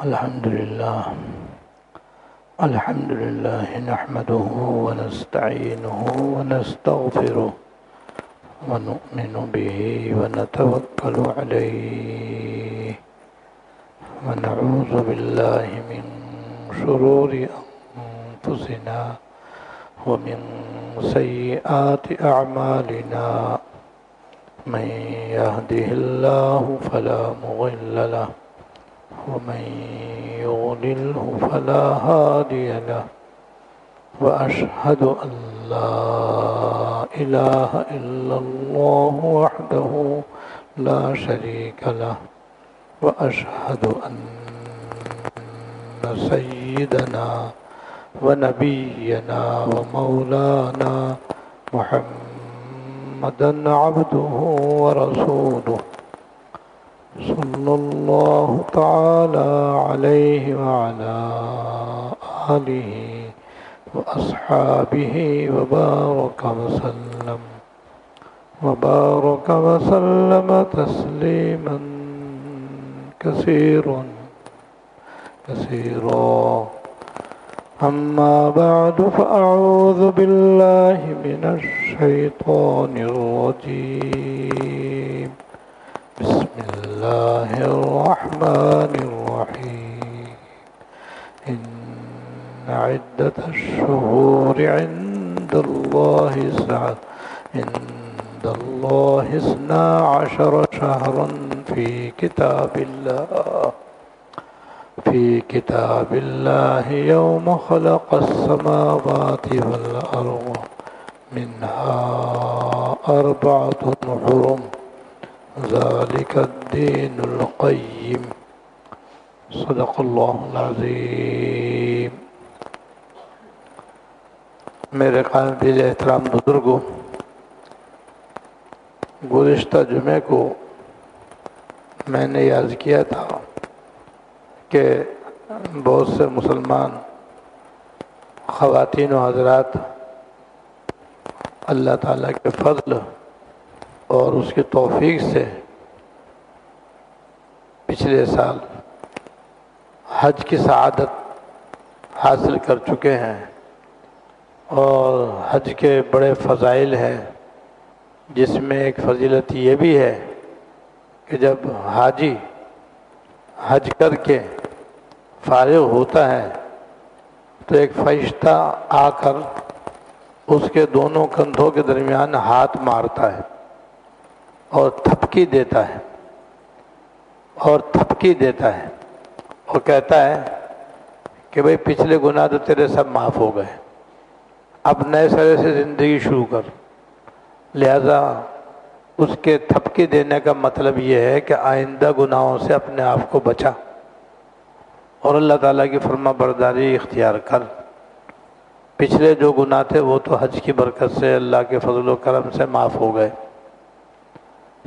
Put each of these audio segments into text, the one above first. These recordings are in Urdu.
الحمد لله نحمده ونستعينه ونستغفره ونؤمن به ونتوكل عليه ونعوذ بالله من شرور أنفسنا ومن سيئات أعمالنا من يهده الله فلا مضل له ومن يضلله فلا هادي له وأشهد أن لا إله إلا الله وحده لا شريك له وأشهد أن سيدنا ونبينا ومولانا محمدا عبده ورسوله صلى الله تعالى عليه وعلى آله وأصحابه وبارك وسلم تسليما كثيرا أما بعد فأعوذ بالله من الشيطان الرجيم بسم الله الرحمن الرحيم إن عدة الشهور عند الله 12 شهرا في كتاب الله يوم خلق السماوات والأرض منها 4 حرم ذلك الدين القيم صدق اللہ العظیم۔ میرے قابل احترام بزرگوں، گزشتہ جمعے کو میں نے یاد کیا تھا کہ بہت سے مسلمان خواتین و حضرات اللہ تعالیٰ کے فضل اور اس کی توفیق سے پچھلے سال حج کی سعادت حاصل کر چکے ہیں، اور حج کے بڑے فضائل ہیں، جس میں ایک فضیلت یہ بھی ہے کہ جب حاجی حج کر کے فارغ ہوتا ہے تو ایک فرشتہ آ کر اس کے دونوں کندھوں کے درمیان ہاتھ مارتا ہے اور تھپکی دیتا ہے اور کہتا ہے کہ بھئی پچھلے گناہ تو تیرے سب معاف ہو گئے، اب نئے سرے سے زندگی شروع کر۔ لہذا اس کے تھپکی دینے کا مطلب یہ ہے کہ آئندہ گناہوں سے اپنے آپ کو بچا اور اللہ تعالیٰ کی فرما برداری اختیار کر۔ پچھلے جو گناہ تھے وہ تو حج کی برکت سے اللہ کے فضل و کرم سے معاف ہو گئے۔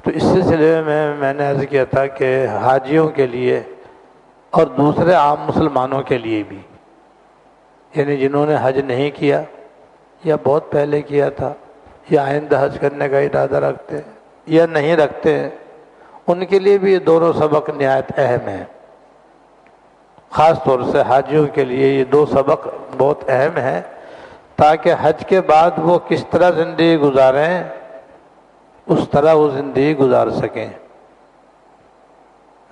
تو اس سلسلے میں نے عرض کیا تھا کہ حاجیوں کے لیے اور دوسرے عام مسلمانوں کے لیے بھی، یعنی جنہوں نے حج نہیں کیا یا بہت پہلے کیا تھا یا آئندہ حج کرنے کا ارادہ رکھتے یا نہیں رکھتے، ان کے لیے بھی یہ دونوں سبق نہایت اہم ہیں۔ خاص طور سے حاجیوں کے لیے یہ 2 سبق بہت اہم ہیں، تاکہ حج کے بعد وہ کس طرح زندگی گزاریں اس طرح وہ زندگی گزار سکیں۔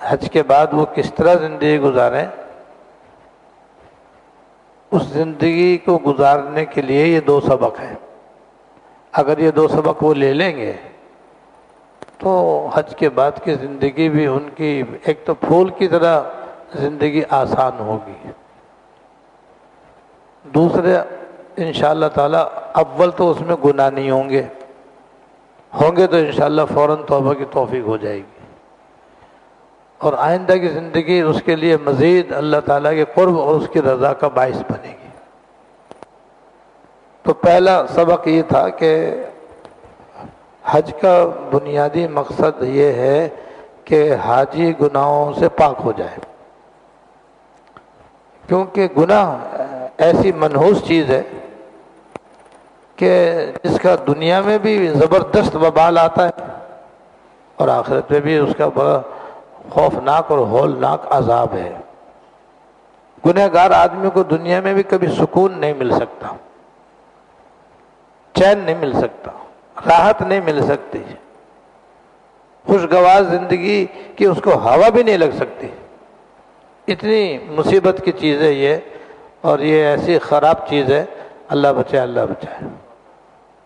حج کے بعد وہ کس طرح زندگی گزاریں، اس زندگی کو گزارنے کے لیے یہ 2 سبق ہیں۔ اگر یہ 2 سبق وہ لے لیں گے تو حج کے بعد کی زندگی بھی ان کی ایک تو پھول کی طرح زندگی آسان ہوگی، دوسرے انشاءاللہ تعالی اول تو اس میں گناہ نہیں ہوں گے تو انشاءاللہ فوراً توبہ کی توفیق ہو جائے گی، اور آئندہ کی زندگی اس کے لیے مزید اللہ تعالیٰ کے قرب اور اس کی رضا کا باعث بنے گی۔ تو پہلا سبق یہ تھا کہ حج کا بنیادی مقصد یہ ہے کہ حاجی گناہوں سے پاک ہو جائے، کیونکہ گناہ ایسی منحوس چیز ہے کہ جس کا دنیا میں بھی زبردست وبال آتا ہے اور آخرت میں بھی اس کا بڑا خوفناک اور ہولناک عذاب ہے۔ گنہگار آدمی کو دنیا میں بھی کبھی سکون نہیں مل سکتا، چین نہیں مل سکتا، راحت نہیں مل سکتی، خوشگوار زندگی کی اس کو ہوا بھی نہیں لگ سکتی۔ اتنی مصیبت کی چیز ہے یہ، اور یہ ایسی خراب چیز ہے، اللہ بچائے، اللہ بچائے۔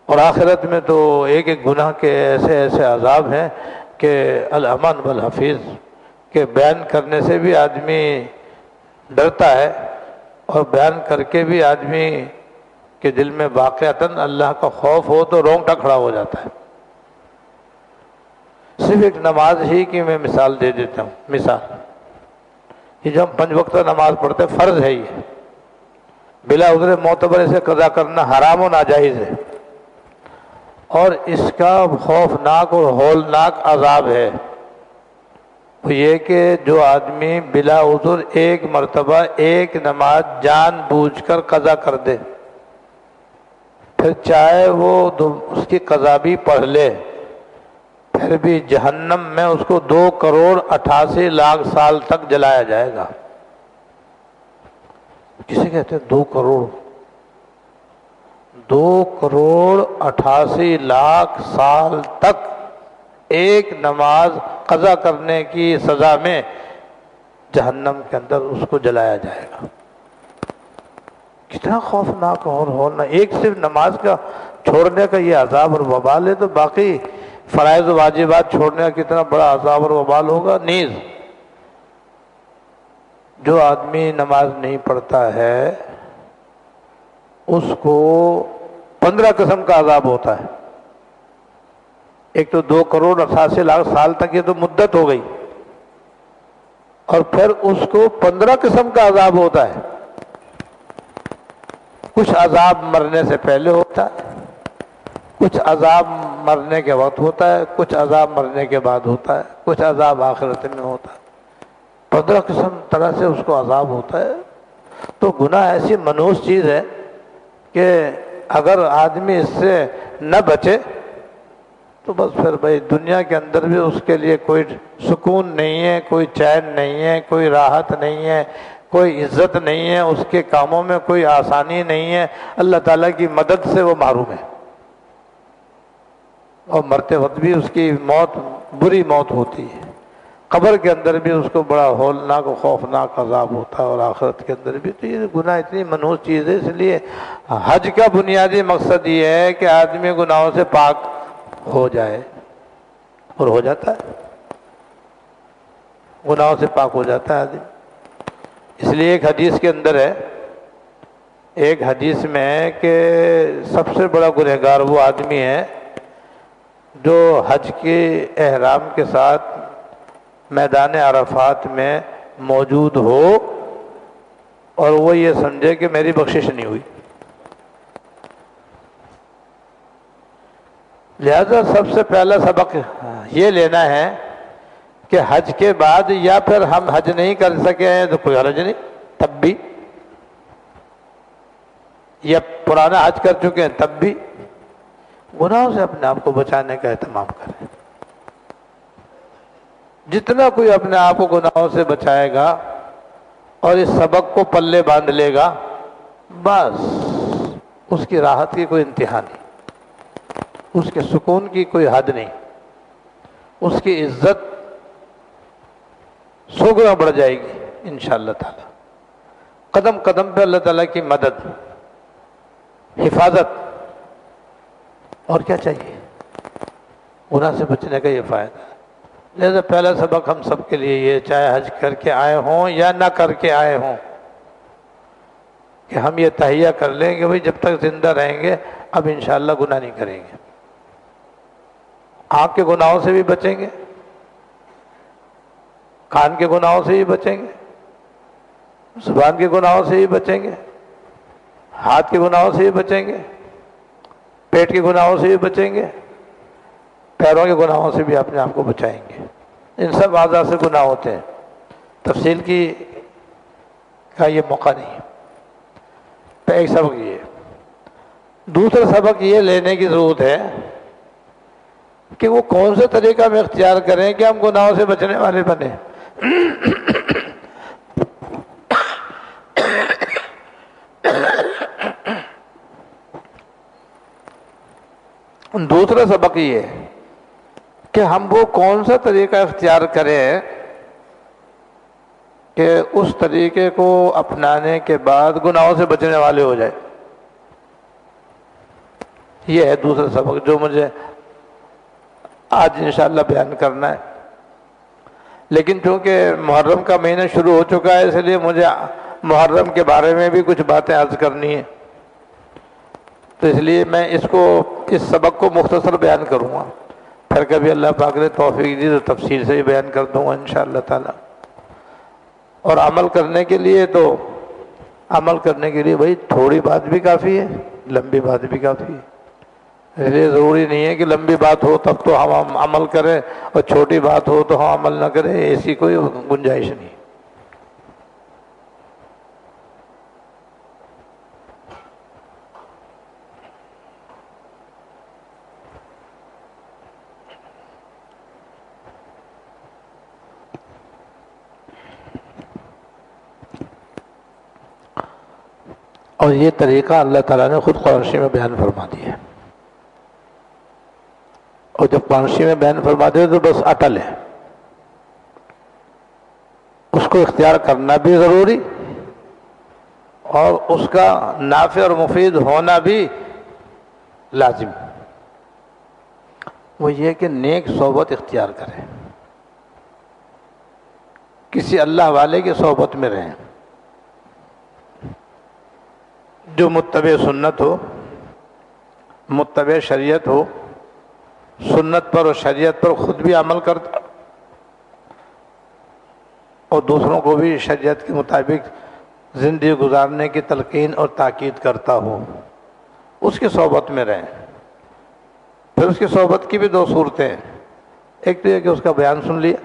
اور آخرت میں تو ایک ایک گناہ کے ایسے ایسے عذاب ہیں کہ الامان والحفیظ کے بیان کرنے سے بھی آدمی ڈرتا ہے، اور بیان کر کے بھی آدمی کے دل میں واقعتاً اللہ کا خوف ہو تو رونگٹا کھڑا ہو جاتا ہے۔ صرف ایک نماز ہی کی میں مثال دے دیتا ہوں۔ مثال یہ جو ہم 5 وقت نماز پڑھتے ہیں، فرض ہے، یہ بلا عذر معتبر سے قضا کرنا حرام و ناجائز ہے، اور اس کا خوفناک اور ہولناک عذاب ہے۔ وہ یہ کہ جو آدمی بلا عذر ایک مرتبہ ایک نماز جان بوجھ کر قضا کر دے، پھر چاہے وہ اس کی قضا بھی پڑھ لے، پھر بھی جہنم میں اس کو 2,88,00,000 سال تک جلایا جائے گا۔ کسے کہتے ہیں 2 کروڑ؟ 2,88,00,000 سال تک ایک نماز قضا کرنے کی سزا میں جہنم کے اندر اس کو جلایا جائے گا۔ کتنا خوفناک اور ہولنا! ایک صرف نماز کا چھوڑنے کا یہ عذاب اور وبال ہے، تو باقی فرائض و واجبات چھوڑنے کا کتنا بڑا عذاب اور وبال ہوگا۔ نیز جو آدمی نماز نہیں پڑھتا ہے اس کو 15 قسم کا عذاب ہوتا ہے۔ ایک تو 2,88,00,000 سال تک یہ تو مدت ہو گئی، اور پھر اس کو 15 قسم کا عذاب ہوتا ہے۔ کچھ عذاب مرنے سے پہلے ہوتا ہے، کچھ عذاب مرنے کے وقت ہوتا ہے، کچھ عذاب مرنے کے بعد ہوتا ہے، کچھ عذاب آخرت میں ہوتا ہے۔ 15 قسم طرح سے اس کو عذاب ہوتا ہے۔ تو گناہ ایسی منحوس چیز ہے کہ اگر آدمی اس سے نہ بچے تو بس پھر بھائی دنیا کے اندر بھی اس کے لیے کوئی سکون نہیں ہے، کوئی چین نہیں ہے، کوئی راحت نہیں ہے، کوئی عزت نہیں ہے، اس کے کاموں میں کوئی آسانی نہیں ہے، اللہ تعالیٰ کی مدد سے وہ محروم ہے، اور مرتے وقت بھی اس کی موت بری موت ہوتی ہے۔ قبر کے اندر بھی اس کو بڑا ہولناک و خوفناک عذاب ہوتا ہے، اور آخرت کے اندر بھی۔ تو یہ گناہ اتنی منحوس چیز ہے، اس لیے حج کا بنیادی مقصد یہ ہے کہ آدمی گناہوں سے پاک ہو جائے، اور ہو جاتا ہے، گناہوں سے پاک ہو جاتا ہے آدمی۔ اس لیے ایک حدیث کے اندر ہے، ایک حدیث میں ہے کہ سب سے بڑا گنہگار وہ آدمی ہے جو حج کے احرام کے ساتھ میدان عرفات میں موجود ہو اور وہ یہ سمجھے کہ میری بخشش نہیں ہوئی۔ لہذا سب سے پہلا سبق یہ لینا ہے کہ حج کے بعد یا پھر ہم حج نہیں کر سکے ہیں تو کوئی حرج نہیں، تب بھی، یا پرانا حج کر چکے ہیں تب بھی گناہوں سے اپنے آپ کو بچانے کا اہتمام کریں۔ جتنا کوئی اپنے آپ کو گناہوں سے بچائے گا اور اس سبق کو پلے باندھ لے گا، بس اس کی راحت کی کوئی انتہا نہیں، اس کے سکون کی کوئی حد نہیں، اس کی عزت 100 گنا بڑھ جائے گی انشاءاللہ تعالی۔ قدم قدم پہ اللہ تعالیٰ کی مدد، حفاظت، اور کیا چاہیے؟ گناہ سے بچنے کا یہ فائدہ ہے۔ لہذا پہلا سبق ہم سب کے لیے یہ، چاہے حج کر کے آئے ہوں یا نہ کر کے آئے ہوں، کہ ہم یہ تہیہ کر لیں کہ بھئی جب تک زندہ رہیں گے اب انشاءاللہ گناہ نہیں کریں گے۔ آنکھ کے گناہوں سے بھی بچیں گے، کان کے گناہوں سے بھی بچیں گے، زبان کے گناہوں سے بھی بچیں گے، ہاتھ کے گناہوں سے بھی بچیں گے، پیٹ کے گناہوں سے بھی بچیں گے، پیروں کے گناہوں سے بھی اپنے آپ کو بچائیں گے۔ ان سب اعضاء سے گناہ ہوتے ہیں، تفصیل کا یہ موقع نہیں ہے۔ ایک سبق یہ ہے۔ دوسرا سبق یہ لینے کی ضرورت ہے کہ وہ کون سے طریقہ ہم اختیار کریں کہ ہم گناہوں سے بچنے والے بنیں۔ دوسرا سبق یہ ہے کہ ہم وہ کون سا طریقہ اختیار کریں کہ اس طریقے کو اپنانے کے بعد گناہوں سے بچنے والے ہو جائے. یہ ہے دوسرا سبق جو مجھے آج انشاءاللہ بیان کرنا ہے. لیکن چونکہ محرم کا مہینہ شروع ہو چکا ہے، اس لیے مجھے محرم کے بارے میں بھی کچھ باتیں عرض کرنی ہیں، تو اس لیے میں اس سبق کو مختصر بیان کروں گا. پھر کبھی اللہ پاک نے توفیق دی تو تفصیل سے ہی بیان کر دوں گا انشاءاللہ تعالی. اور عمل کرنے کے لیے بھائی تھوڑی بات بھی کافی ہے، لمبی بات بھی کافی ہے. اس لیے ضروری نہیں ہے کہ لمبی بات ہو تب تو ہم عمل کریں اور چھوٹی بات ہو تو ہم عمل نہ کریں، ایسی کوئی گنجائش نہیں. اور یہ طریقہ اللہ تعالیٰ نے خود قرآن شریف میں بیان فرما دیا ہے. اور جب قرآن شریف میں بیان فرما دیا تو بس اٹل ہے، اس کو اختیار کرنا بھی ضروری اور اس کا نافع اور مفید ہونا بھی لازم. وہ یہ کہ نیک صحبت اختیار کریں، کسی اللہ والے کی صحبت میں رہیں جو متبع سنت ہو، متبع شریعت ہو، سنت پر اور شریعت پر خود بھی عمل کرتا اور دوسروں کو بھی شریعت کے مطابق زندگی گزارنے کی تلقین اور تاکید کرتا ہو. اس کی صحبت میں رہیں. پھر اس کی صحبت کی بھی دو صورتیں ہیں. ایک تو یہ کہ اس کا بیان سن لیا،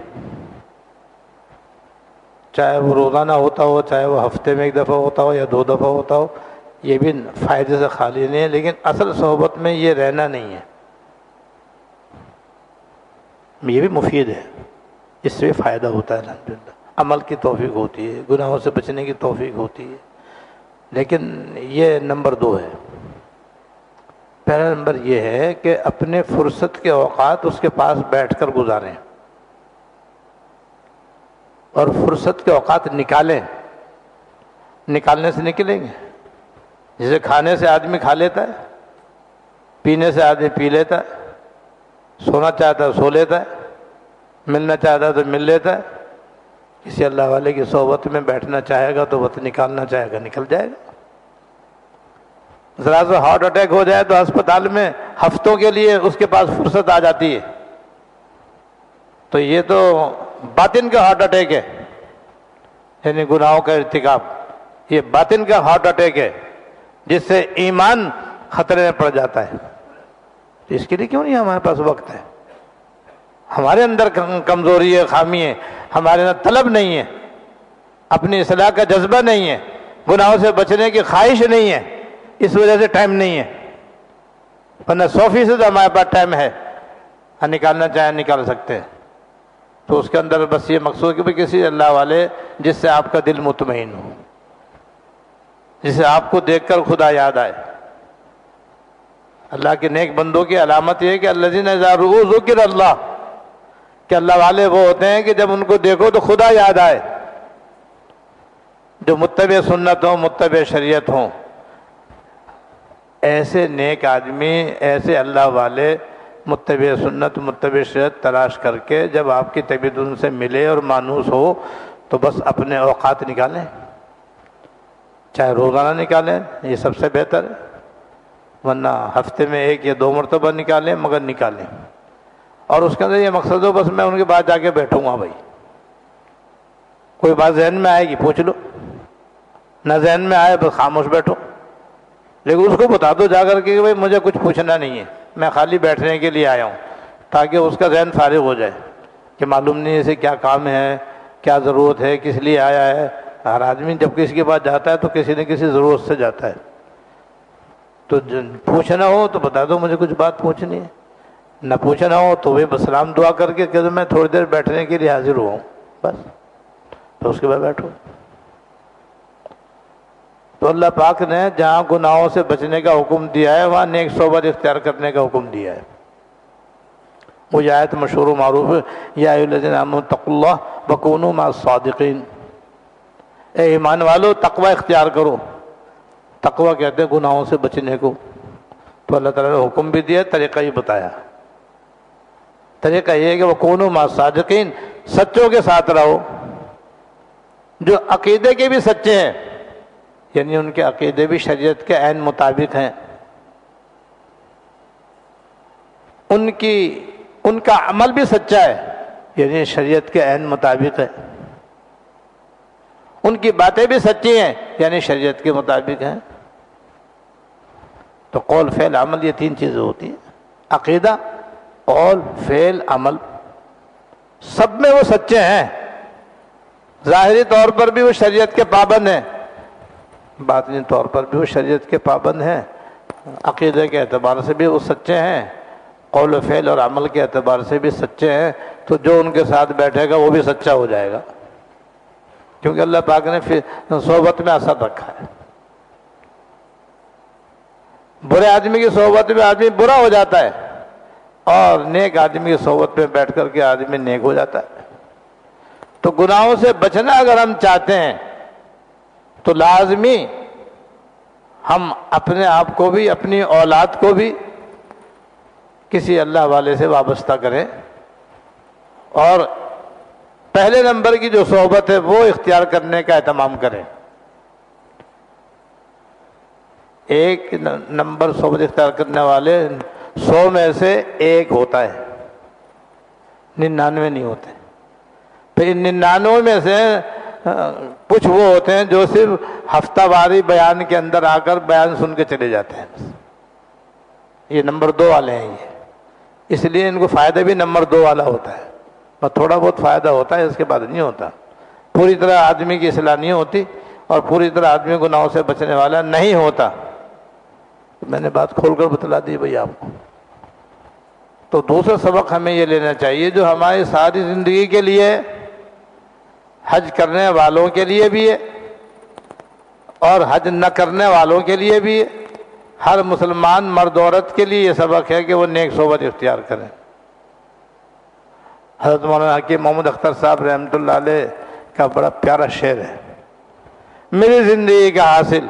چاہے وہ روزانہ ہوتا ہو، چاہے وہ ہفتے میں ایک دفعہ ہوتا ہو یا 2 دفعہ ہوتا ہو، یہ بھی فائدے سے خالی نہیں ہے. لیکن اصل صحبت میں یہ رہنا نہیں ہے، یہ بھی مفید ہے، اس سے بھی فائدہ ہوتا ہے الحمدللہ. عمل کی توفیق ہوتی ہے، گناہوں سے بچنے کی توفیق ہوتی ہے. لیکن یہ نمبر 2 ہے. پہلا نمبر یہ ہے کہ اپنے فرصت کے اوقات اس کے پاس بیٹھ کر گزاریں اور فرصت کے اوقات نکالیں. نکالنے سے نکلیں گے. جیسے کھانے سے آدمی کھا لیتا ہے، پینے سے آدمی پی لیتا ہے، سونا چاہتا ہے سو لیتا ہے، ملنا چاہتا ہے تو مل لیتا ہے. کسی اللہ والے کی صحبت میں بیٹھنا چاہے گا تو وقت نکالنا چاہے گا نکل جائے گا. ذرا سا ہارٹ اٹیک ہو جائے تو ہسپتال میں ہفتوں کے لیے اس کے پاس فرصت آ جاتی ہے. تو یہ تو باطن کا ہارٹ اٹیک ہے، یعنی گناہوں کا ارتکاب. یہ باطن کا ہارٹ اٹیک ہے جس سے ایمان خطرے میں پڑ جاتا ہے. تو اس کے لیے کیوں نہیں ہمارے پاس وقت ہے؟ ہمارے اندر کمزوری ہے، خامی ہے، ہمارے اندر طلب نہیں ہے، اپنی اصلاح کا جذبہ نہیں ہے، گناہوں سے بچنے کی خواہش نہیں ہے، اس وجہ سے ٹائم نہیں ہے. ورنہ 100% ہمارے پاس ٹائم ہے، نکالنا چاہیں نکال سکتے ہیں. تو اس کے اندر بس یہ مقصود کہ کسی اللہ والے جس سے آپ کا دل مطمئن ہو، جسے آپ کو دیکھ کر خدا یاد آئے. اللہ کے نیک بندوں کی علامت یہ ہے کہ الذین اذا رؤوا ذکر اللہ، کہ اللہ والے وہ ہوتے ہیں کہ جب ان کو دیکھو تو خدا یاد آئے. جو متبع سنت ہوں، متبع شریعت ہوں، ایسے نیک آدمی، ایسے اللہ والے متبع سنت، متبع شریعت تلاش کر کے جب آپ کی طبیعت ان سے ملے اور مانوس ہو تو بس اپنے اوقات نکالیں. چاہے روزانہ نکالیں، یہ سب سے بہتر ہے، ورنہ ہفتے میں 1 یا 2 مرتبہ نکالیں، مگر نکالیں. اور اس کے اندر یہ مقصد ہو بس میں ان کے بعد جا کے بیٹھوں گا. بھائی کوئی بات ذہن میں آئے گی پوچھ لو، نہ ذہن میں آئے بس خاموش بیٹھو. لیکن اس کو بتا دو جا کر کے کہ بھائی مجھے کچھ پوچھنا نہیں ہے، میں خالی بیٹھنے کے لیے آیا ہوں، تاکہ اس کا ذہن فارغ ہو جائے کہ معلوم نہیں اسے کیا کام ہے، کیا ضرورت ہے، کس لیے آیا ہے. ہر آدمی جب کسی کے پاس جاتا ہے تو کسی نہ کسی ضرورت سے جاتا ہے. تو پوچھنا ہو تو بتا دو مجھے کچھ بات پوچھنی ہے، نہ پوچھنا ہو تو وہ سلام دعا کر کے کہ میں تھوڑی دیر بیٹھنے کے لیے حاضر ہوا ہوں بس. تو اس کے بعد بیٹھو. تو اللہ پاک نے جہاں گناہوں سے بچنے کا حکم دیا ہے وہاں نیک صحبت اختیار کرنے کا حکم دیا ہے. وہ یہ آیت مشہور و معروف ہے، یا ایھا الذین آمنوا اتقوا اللہ وکونوا مع الصادقین. اے ایمان والو تقوی اختیار کرو. تقوی کہتے ہیں گناہوں سے بچنے کو. تو اللہ تعالیٰ نے حکم بھی دیا، طریقہ ہی بتایا. طریقہ یہ ہے کہ وکونوا مع الصادقین، سچوں کے ساتھ رہو، جو عقیدے کے بھی سچے ہیں، یعنی ان کے عقیدے بھی شریعت کے عین مطابق ہیں، ان کا عمل بھی سچا ہے، یعنی شریعت کے عین مطابق ہے، ان کی باتیں بھی سچی ہیں، یعنی شریعت کے مطابق ہیں. تو قول فعل عمل یہ تین چیزیں ہوتی ہیں، عقیدہ، قول فعل عمل. سب میں وہ سچے ہیں. ظاہری طور پر بھی وہ شریعت کے پابند ہیں، باطنی طور پر بھی وہ شریعت کے پابند ہیں. عقیدے کے اعتبار سے بھی وہ سچے ہیں، قول و فعل اور عمل کے اعتبار سے بھی سچے ہیں. تو جو ان کے ساتھ بیٹھے گا وہ بھی سچا ہو جائے گا، کیونکہ اللہ پاک نے صحبت میں اثر رکھا ہے. برے آدمی کی صحبت میں آدمی برا ہو جاتا ہے، اور نیک آدمی کی صحبت میں بیٹھ کر کے آدمی نیک ہو جاتا ہے. تو گناہوں سے بچنا اگر ہم چاہتے ہیں تو لازمی ہم اپنے آپ کو بھی اپنی اولاد کو بھی کسی اللہ والے سے وابستہ کریں، اور پہلے نمبر کی جو صحبت ہے وہ اختیار کرنے کا اہتمام کریں. ایک نمبر صحبت اختیار کرنے والے 100 میں سے ایک ہوتا ہے، 99 نہیں ہوتے. پھر 99 میں سے کچھ وہ ہوتے ہیں جو صرف ہفتہ واری بیان کے اندر آ کر بیان سن کے چلے جاتے ہیں. یہ نمبر 2 والے ہیں. یہ اس لیے ان کو فائدہ بھی نمبر 2 والا ہوتا ہے، بس تھوڑا بہت فائدہ ہوتا ہے، اس کے بعد نہیں ہوتا. پوری طرح آدمی کی اصلاح نہیں ہوتی، اور پوری طرح آدمی گناہوں سے بچنے والا نہیں ہوتا. میں نے بات کھول کر بتلا دی بھائی آپ کو. تو دوسرا سبق ہمیں یہ لینا چاہیے جو ہماری ساری زندگی کے لیے، حج کرنے والوں کے لیے بھی ہے اور حج نہ کرنے والوں کے لیے بھی ہے. ہر مسلمان مرد عورت کے لیے یہ سبق ہے کہ وہ نیک صحبت اختیار کریں. حضرت مولانا حکیم محمد اختر صاحب رحمۃ اللہ علیہ کا بڑا پیارا شعر ہے، میری زندگی کا حاصل،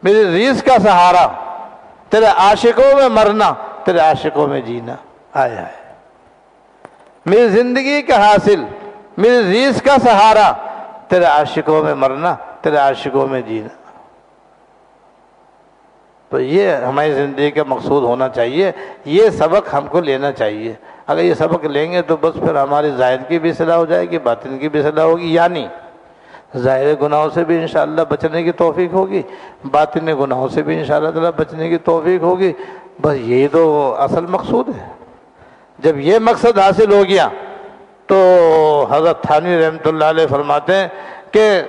میری ریس کا سہارا، تیرے عاشقوں میں مرنا، تیرے عاشقوں میں جینا. آئے آئے. میری زندگی کا حاصل، میری ریس کا سہارا، تیرے عاشقوں میں مرنا، تیرے عاشقوں میں جینا. تو یہ ہماری زندگی کا مقصود ہونا چاہیے. یہ سبق ہم کو لینا چاہیے. اگر یہ سبق لیں گے تو بس پھر ہماری ظاہر کی بھی اصلاح ہو جائے گی، باطن کی بھی اصلاح ہوگی. یعنی ظاہر گناہوں سے بھی انشاءاللہ بچنے کی توفیق ہوگی، باطن گناہوں سے بھی انشاءاللہ تعالی بچنے کی توفیق ہوگی. بس یہی تو اصل مقصود ہے. جب یہ مقصد حاصل ہو گیا تو حضرت تھانوی رحمۃ اللہ علیہ فرماتے ہیں کہ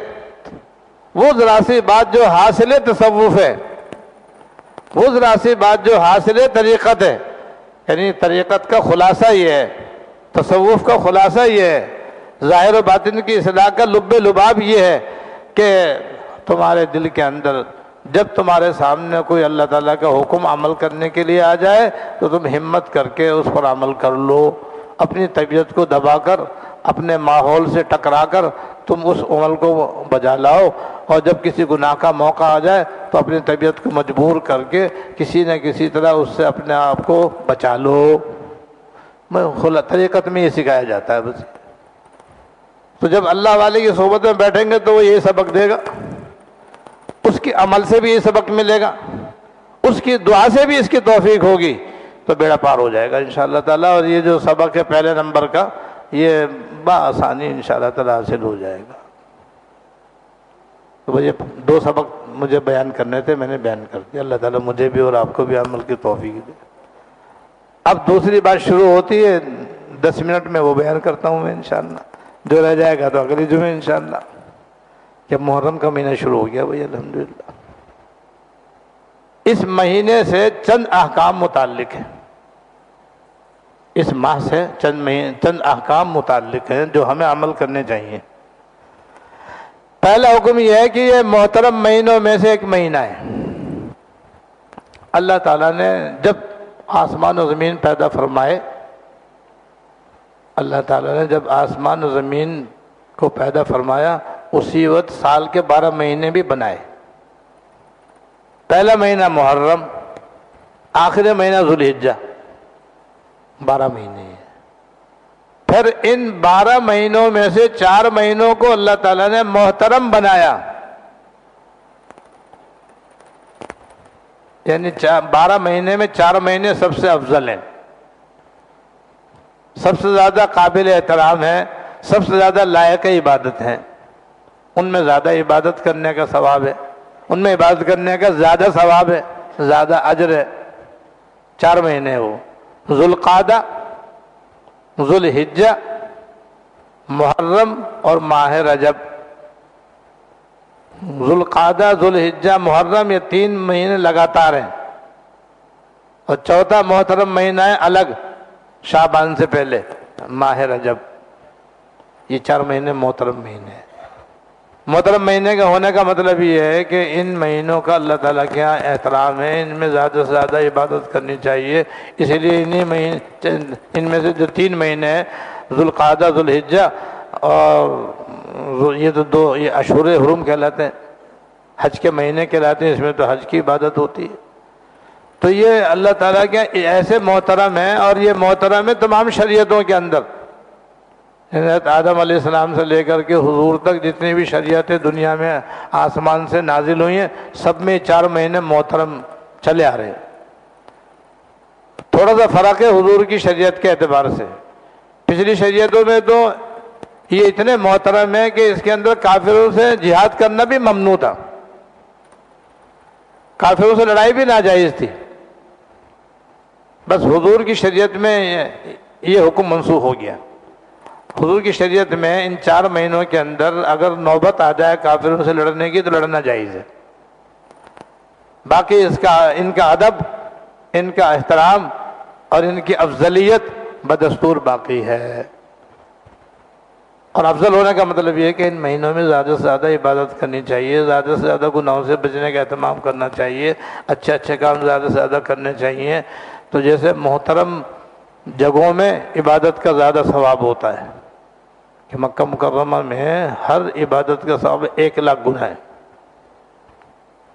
وہ ذرا سی بات جو حاصل تصوف ہے، وہ ذرا سی بات جو حاصل طریقت ہے، یعنی طریقت کا خلاصہ یہ ہے، تصوف کا خلاصہ یہ ہے، ظاہر و باطن کی اصلاح کا لب لباب یہ ہے کہ تمہارے دل کے اندر جب تمہارے سامنے کوئی اللہ تعالیٰ کا حکم عمل کرنے کے لیے آ جائے تو تم ہمت کر کے اس پر عمل کر لو. اپنی طبیعت کو دبا کر، اپنے ماحول سے ٹکرا کر تم اس عمل کو بجا لاؤ، اور جب کسی گناہ کا موقع آ جائے تو اپنی طبیعت کو مجبور کر کے کسی نہ کسی طرح اس سے اپنے آپ کو بچا لو. طریقت میں یہ سکھایا جاتا ہے بس. تو جب اللہ والے کی صحبت میں بیٹھیں گے تو وہ یہ سبق دے گا، اس کے عمل سے بھی یہ سبق ملے گا، اس کی دعا سے بھی اس کی توفیق ہوگی، تو بیڑا پار ہو جائے گا انشاءاللہ تعالیٰ. اور یہ جو سبق ہے پہلے نمبر کا، یہ بآسانی انشاءاللہ تعالیٰ حاصل ہو جائے گا. تو مجھے 2 سبق مجھے بیان کرنے تھے، میں نے بیان کر دیا. اللہ تعالیٰ مجھے بھی اور آپ کو بھی عمل کی توفیق دے. اب دوسری بات شروع ہوتی ہے، 10 منٹ میں وہ بیان کرتا ہوں میں انشاءاللہ. جو رہ جائے گا تو اگلی جمعے انشاءاللہ. جب محرم کا مہینہ شروع ہو گیا بھائی الحمدللہ. اس مہینے سے چند احکام متعلق ہیں، اس ماہ سے چند احکام متعلق ہیں جو ہمیں عمل کرنے چاہیے. پہلا حکم یہ ہے کہ یہ محترم مہینوں میں سے ایک مہینہ ہے۔ اللہ تعالیٰ نے جب آسمان و زمین پیدا فرمائے، اللہ تعالیٰ نے جب آسمان و زمین کو پیدا فرمایا، اسی وقت سال کے 12 مہینے بھی بنائے۔ پہلا مہینہ محرم، آخری مہینہ ذوالحجہ، 12 مہینے ہیں۔ پھر ان 12 مہینوں میں سے 4 مہینوں کو اللہ تعالیٰ نے محترم بنایا، یعنی 12 مہینے میں 4 مہینے سب سے افضل ہیں، سب سے زیادہ قابل احترام ہیں، سب سے زیادہ لائق عبادت ہیں، ان میں زیادہ عبادت کرنے کا ثواب ہے، ان میں عبادت کرنے کا زیادہ ثواب ہے، زیادہ اجر ہے۔ 4 مہینے وہ ذوالقعدہ، ذوالحجہ، محرم اور ماہ رجب۔ ذوالقعدہ، ذوالحجہ، محرم، یہ 3 مہینے لگاتار ہیں، اور چوتھا محترم مہینہ ہے الگ شعبان سے پہلے، ماہ رجب۔ یہ 4 مہینے محترم مہینے ہیں۔ محترم مہینے کا ہونے کا مطلب یہ ہے کہ ان مہینوں کا اللہ تعالیٰ کے یہاں احترام ہے، ان میں زیادہ سے زیادہ عبادت کرنی چاہیے، اسی لیے ان میں سے جو 3 مہینے ہیں، ذوالقعدہ، ذوالحجہ اور یہ تو یہ اشہر حرم کہلاتے ہیں، حج کے مہینے کہلاتے ہیں، اس میں تو حج کی عبادت ہوتی ہے۔ تو یہ اللہ تعالیٰ کے ایسے محترم ہیں، اور یہ محترم ہے تمام شریعتوں کے اندر۔ حضرت آدم علیہ السلام سے لے کر کے حضور تک جتنی بھی شریعتیں دنیا میں آسمان سے نازل ہوئی ہیں، سب میں 4 مہینے محترم چلے آ رہے ہیں۔ تھوڑا سا فرق ہے حضور کی شریعت کے اعتبار سے، پچھلی شریعتوں میں تو یہ اتنے محترم ہیں کہ اس کے اندر کافروں سے جہاد کرنا بھی ممنوع تھا، کافروں سے لڑائی بھی ناجائز تھی۔ بس حضور کی شریعت میں یہ حکم منسوخ ہو گیا۔ حضور کی شریعت میں ان 4 مہینوں کے اندر اگر نوبت آ جائے کافروں سے لڑنے کی تو لڑنا جائز ہے، باقی ان کا ادب، ان کا احترام اور ان کی افضلیت بدستور باقی ہے۔ اور افضل ہونے کا مطلب یہ ہے کہ ان مہینوں میں زیادہ سے زیادہ عبادت کرنی چاہیے، زیادہ سے زیادہ گناہوں سے بچنے کا اہتمام کرنا چاہیے، اچھے اچھے کام زیادہ سے زیادہ کرنے چاہیے۔ تو جیسے محترم جگہوں میں عبادت کا زیادہ ثواب ہوتا ہے کہ مکہ مکرمہ میں ہر عبادت کا ثواب 1,00,000 گنا ہے،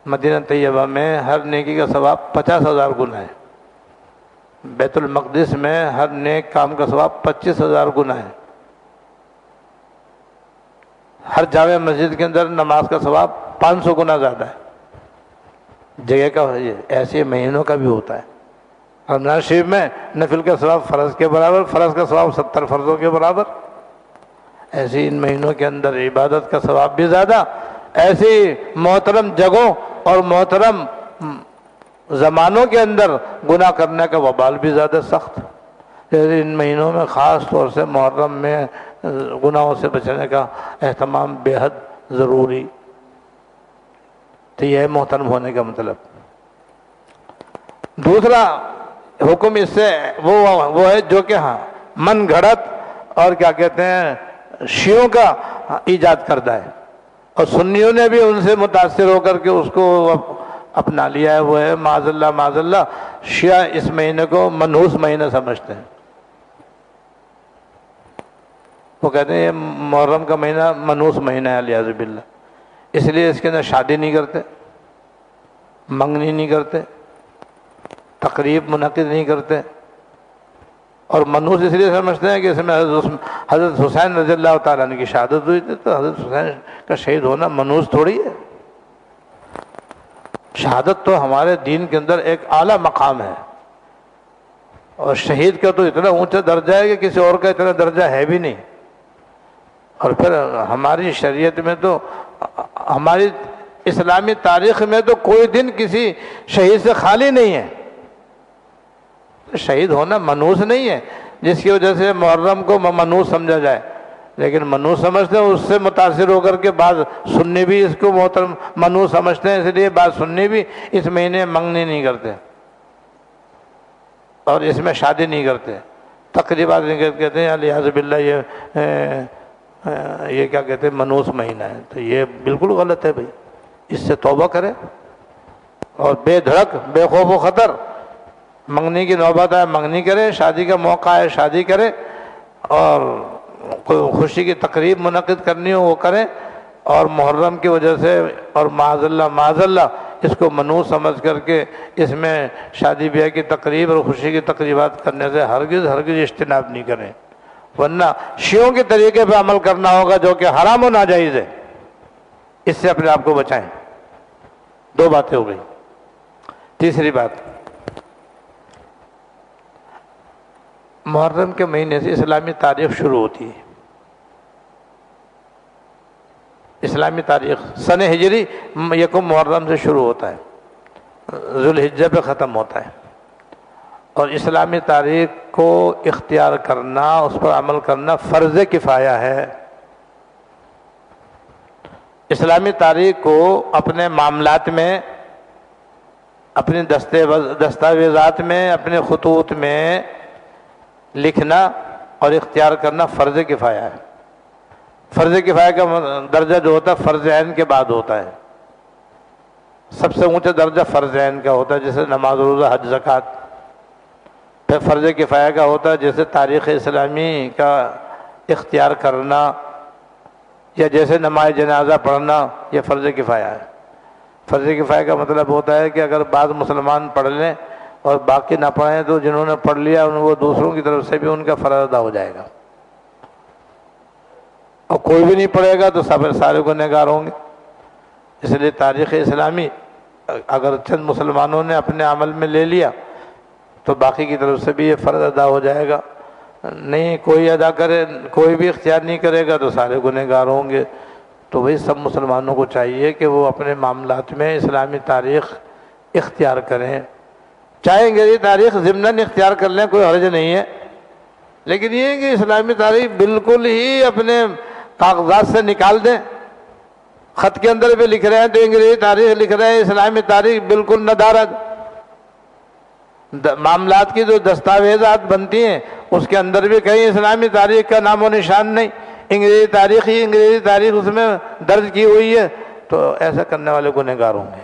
مدینہ طیبہ میں ہر نیکی کا ثواب 50,000 گنا ہے، بیت المقدس میں ہر نیک کام کا ثواب 25,000 گنا ہے، ہر جامع مسجد کے اندر نماز کا ثواب 500 گنا زیادہ ہے۔ جگہ کا ایسے مہینوں کا بھی ہوتا ہے۔ رمضان شریف میں نفل کا ثواب فرض کے برابر، فرض کا ثواب 70 فرضوں کے برابر۔ ایسی ان مہینوں کے اندر عبادت کا ثواب بھی زیادہ، ایسی محترم جگہوں اور محترم زمانوں کے اندر گناہ کرنے کا وبال بھی زیادہ سخت۔ جیسے ان مہینوں میں خاص طور سے محرم میں گناہوں سے بچنے کا اہتمام بے حد ضروری۔ تو یہ ہے محترم ہونے کا مطلب۔ دوسرا حکم اس سے وہ ہے جو کہ من گھڑت اور کیا کہتے ہیں شیعوں کا ایجاد کردہ ہے، اور سنیوں نے بھی ان سے متاثر ہو کر کے اس کو اپنا لیا ہے۔ وہ ہے معاذ اللہ شیعہ اس مہینے کو منحوس مہینہ سمجھتے ہیں۔ وہ کہتے ہیں یہ محرم کا مہینہ منحوس مہینہ ہے علیہ باللہ، اس لیے اس کے اندر شادی نہیں کرتے، منگنی نہیں کرتے، تقریب منعقد نہیں کرتے، اور منحوس اس لیے سمجھتے ہیں کہ اس میں حضرت حسین رضی اللہ تعالیٰ عنہ کی شہادت ہوئی تھی، تو حضرت حسین کا شہید ہونا منحوس تھوڑی ہے۔ شہادت تو ہمارے دین کے اندر ایک اعلیٰ مقام ہے، اور شہید کا تو اتنا اونچا درجہ ہے کہ کسی اور کا اتنا درجہ ہے بھی نہیں۔ اور پھر ہماری شریعت میں تو، ہماری اسلامی تاریخ میں تو کوئی دن کسی شہید سے خالی نہیں ہے۔ شہید ہونا منحوس نہیں ہے جس کی وجہ سے محرم کو منحوس سمجھا جائے، لیکن منحوس سمجھتے ہیں، اس سے متاثر ہو کر کے بعض سنی بھی اس کو محترم منحوس سمجھتے ہیں، اس لیے بعض سنی بھی اس مہینے منگنی نہیں کرتے اور اس میں شادی نہیں کرتے، تقریبات نہیں کرتے، کہتے ہیں لحاظ باللہ یہ یہ کیا کہتے ہیں منوس مہینہ ہے، تو یہ بالکل غلط ہے بھائی، اس سے توبہ کرے اور بے دھڑک بے خوف و خطر منگنی کی نوبت آئے منگنی کرے، شادی کا موقع آئے شادی کرے، اور کوئی خوشی کی تقریب منعقد کرنی ہو وہ کرے، اور محرم کی وجہ سے اور معاذ اللہ اس کو منوس سمجھ کر کے اس میں شادی بیاہ کی تقریب اور خوشی کی تقریبات کرنے سے ہرگز اجتناب نہیں کریں، ورنہ شیعوں کے طریقے پہ عمل کرنا ہوگا جو کہ حرام و ناجائز ہے، اس سے اپنے آپ کو بچائیں۔ دو باتیں ہو گئی۔ تیسری بات، محرم کے مہینے سے اسلامی تاریخ شروع ہوتی ہے۔ اسلامی تاریخ سن ہجری یکم محرم سے شروع ہوتا ہے، ذوالحجہ پہ ختم ہوتا ہے، اور اسلامی تاریخ کو اختیار کرنا، اس پر عمل کرنا فرض کفایہ ہے۔ اسلامی تاریخ کو اپنے معاملات میں، اپنی دستاویزات میں، اپنے خطوط میں لکھنا اور اختیار کرنا فرض کفایہ ہے۔ فرض کفایہ کا درجہ جو ہوتا ہے فرض عین کے بعد ہوتا ہے، سب سے اونچا درجہ فرض عین کا ہوتا ہے، جیسے نماز روزہ حج زکوٰۃ۔ پھر فرض کفایہ کا ہوتا ہے جیسے تاریخ اسلامی کا اختیار کرنا، یا جیسے نماز جنازہ پڑھنا، یہ فرض کفایہ ہے۔ فرض کفایہ کا مطلب ہوتا ہے کہ اگر بعض مسلمان پڑھ لیں اور باقی نہ پڑھیں تو جنہوں نے پڑھ لیا وہ دوسروں کی طرف سے بھی ان کا فرض ادا ہو جائے گا، اور کوئی بھی نہیں پڑھے گا تو سارے گنہگار ہوں گے۔ اس لیے تاریخ اسلامی اگر چند مسلمانوں نے اپنے عمل میں لے لیا تو باقی کی طرف سے بھی یہ فرض ادا ہو جائے گا، نہیں کوئی ادا کرے، کوئی بھی اختیار نہیں کرے گا تو سارے گنہگار ہوں گے۔ تو وہی سب مسلمانوں کو چاہیے کہ وہ اپنے معاملات میں اسلامی تاریخ اختیار کریں، چاہے انگریزی تاریخ ضمناً اختیار کر لیں، کوئی حرج نہیں ہے، لیکن یہ ہے کہ اسلامی تاریخ بالکل ہی اپنے کاغذات سے نکال دیں۔ خط کے اندر بھی لکھ رہے ہیں تو انگریزی تاریخ لکھ رہے ہیں، اسلامی تاریخ بالکل ندارت۔ معاملات کی جو دستاویزات بنتی ہیں اس کے اندر بھی کہیں اسلامی تاریخ کا نام و نشان نہیں، انگریزی تاریخ اس میں درج کی ہوئی ہے، تو ایسا کرنے والے گنہگار ہوں گے۔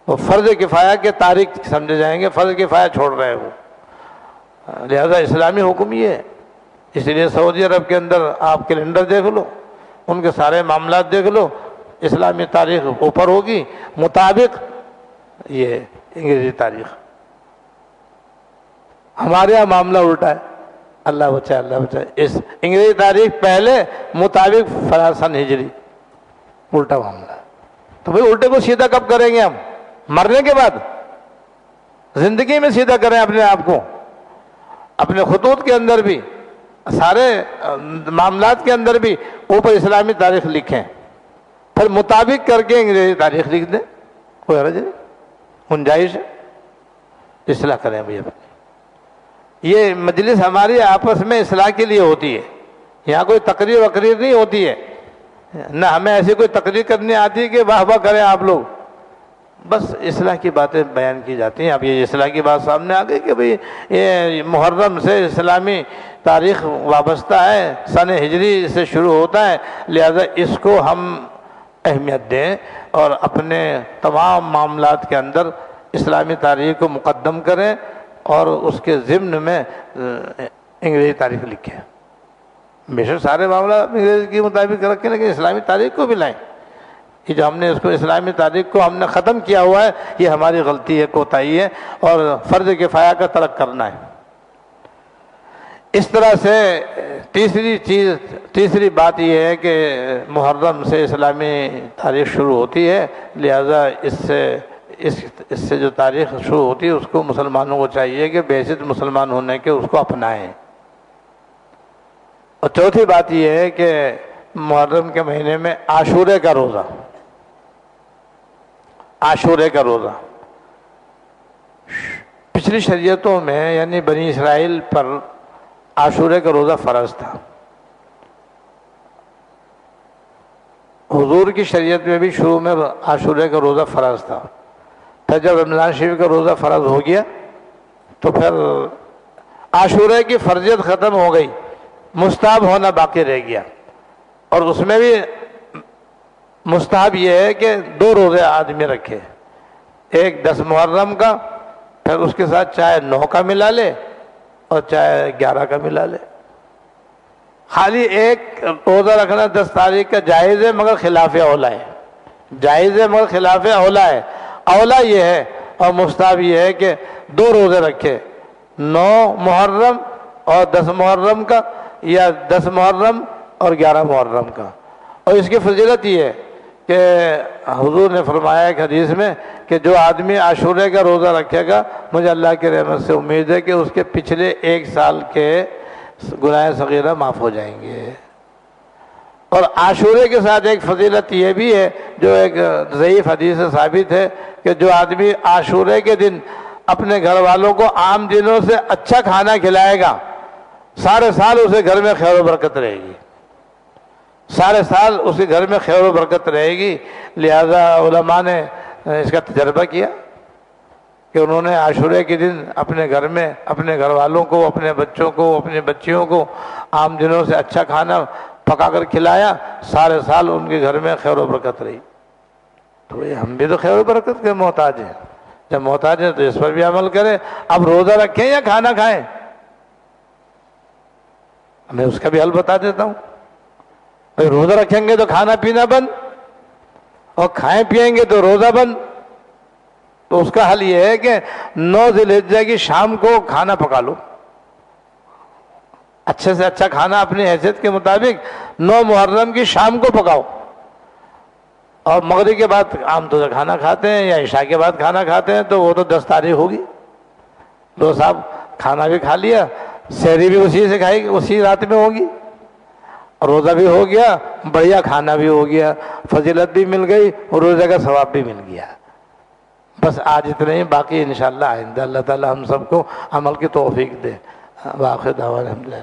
وہ فرض کفایہ کے تاریخ سمجھے جائیں گے، فرض کفایہ چھوڑ رہے ہیں وہ، لہذا اسلامی حکم یہ ہے۔ اس لیے سعودی عرب کے اندر آپ کیلنڈر دیکھ لو، ان کے سارے معاملات دیکھ لو، اسلامی تاریخ اوپر ہوگی مطابق یہ انگریزی تاریخ۔ ہمارے یہاں معاملہ الٹا ہے، اللہ بچائے، اس انگریزی تاریخ پہلے مطابق فلاں سن ہجری، الٹا معاملہ ہے۔ تو بھئی الٹے کو سیدھا کب کریں گے ہم؟ مرنے کے بعد؟ زندگی میں سیدھا کریں اپنے آپ کو، اپنے خطوط کے اندر بھی، سارے معاملات کے اندر بھی اوپر اسلامی تاریخ لکھیں، پھر مطابق کر کے انگریزی تاریخ لکھ دیں، کوئی حرج نہیں، گنجائش ہے، اصلاح کریں بھائی اپنی۔ یہ مجلس ہماری آپس میں اصلاح کے لیے ہوتی ہے، یہاں کوئی تقریر نہیں ہوتی ہے، نہ ہمیں ایسی کوئی تقریر کرنی آتی ہے کہ واہ واہ کریں آپ لوگ، بس اصلاح کی باتیں بیان کی جاتی ہیں۔ اب یہ اصلاح کی بات سامنے آ گئی کہ بھئی یہ محرم سے اسلامی تاریخ وابستہ ہے، سن ہجری سے شروع ہوتا ہے، لہذا اس کو ہم اہمیت دیں اور اپنے تمام معاملات کے اندر اسلامی تاریخ کو مقدم کریں اور اس کے ضمن میں انگریزی تاریخ لکھیں۔ بے شک سارے معاملات انگریزی کے مطابق رکھیں، لیکن اسلامی تاریخ کو بھی لائیں۔ یہ جو ہم نے اس کو اسلامی تاریخ کو ہم نے ختم کیا ہوا ہے، یہ ہماری غلطی ہے، کوتاہی ہے، اور فرض کفایہ کا ترک کرنا ہے۔ اس طرح سے تیسری بات یہ ہے کہ محرم سے اسلامی تاریخ شروع ہوتی ہے، لہذا اس سے جو تاریخ شروع ہوتی ہے اس کو مسلمانوں کو چاہیے کہ بحیثیت مسلمان ہونے کے اس کو اپنائیں۔ اور چوتھی بات یہ ہے کہ محرم کے مہینے میں عاشورے کا روزہ، پچھلی شریعتوں میں یعنی بنی اسرائیل پر عاشورے کا روزہ فرض تھا، حضور کی شریعت میں بھی شروع میں عاشورے کا روزہ فرض تھا، پھر جب رمضان شریف کا روزہ فرض ہو گیا تو پھر عاشورے کی فرضیت ختم ہو گئی، مستحب ہونا باقی رہ گیا، اور اس میں بھی مستحب یہ ہے کہ 2 روزے آدمی رکھے، ایک 10 محرم کا، پھر اس کے ساتھ چاہے 9 کا ملا لے اور چاہے 11 کا ملا لے۔ خالی ایک روزہ رکھنا 10 تاریخ کا جائز ہے مگر خلاف اولا ہے، جائز ہے مگر خلاف اولا ہے۔ اولا یہ ہے اور مستحب یہ ہے کہ 2 روزے رکھے، 9 محرم اور 10 محرم کا، یا 10 محرم اور 11 محرم کا۔ اور اس کی فضیلت یہ ہے کہ حضور نے فرمایا ایک حدیث میں کہ جو آدمی عاشورے کا روزہ رکھے گا، مجھے اللہ کی رحمت سے امید ہے کہ اس کے پچھلے 1 سال کے گناہ صغیرہ معاف ہو جائیں گے۔ اور عاشورے کے ساتھ ایک فضیلت یہ بھی ہے جو ایک ضعیف حدیث سے ثابت ہے کہ جو آدمی عاشورے کے دن اپنے گھر والوں کو عام دنوں سے اچھا کھانا کھلائے گا، سارے سال اسے گھر میں خیر و برکت رہے گی، سارے سال اس کے گھر میں خیر و برکت رہے گی۔ لہذا علماء نے اس کا تجربہ کیا کہ انہوں نے عاشورے کے دن اپنے گھر میں اپنے گھر والوں کو، اپنے بچوں کو، اپنی بچیوں کو عام دنوں سے اچھا کھانا پکا کر کھلایا، سارے سال ان کے گھر میں خیر و برکت رہی۔ تو یہ ہم بھی تو خیر و برکت کے محتاج ہیں، جب محتاج ہیں تو اس پر بھی عمل کریں۔ اب روزہ رکھیں یا کھانا کھائیں، میں اس کا بھی حل بتا دیتا ہوں۔ بھائی روزہ رکھیں گے تو کھانا پینا بند، اور کھائیں پیئیں گے تو روزہ بند۔ تو اس کا حل یہ ہے کہ 9 ذی الحجہ کی شام کو کھانا پکا لو، اچھے سے اچھا کھانا اپنی حیثیت کے مطابق 9 محرم کی شام کو پکاؤ، اور مغرب کے بعد عام طور سے کھانا کھاتے ہیں یا عشاء کے بعد کھانا کھاتے ہیں، تو وہ تو 10 تاریخ ہوگی، دو صاحب کھانا بھی کھا لیا، سحری بھی اسی سے کھائی، اسی رات میں ہوگی، روزہ بھی ہو گیا، بڑھیا کھانا بھی ہو گیا، فضیلت بھی مل گئی اور روزہ کا ثواب بھی مل گیا۔ بس آج اتنے ہی، باقی انشاءاللہ آئندہ اللہ تعالی ہم سب کو عمل کی توفیق دے۔ وآخر دعوانا الحمدللہ۔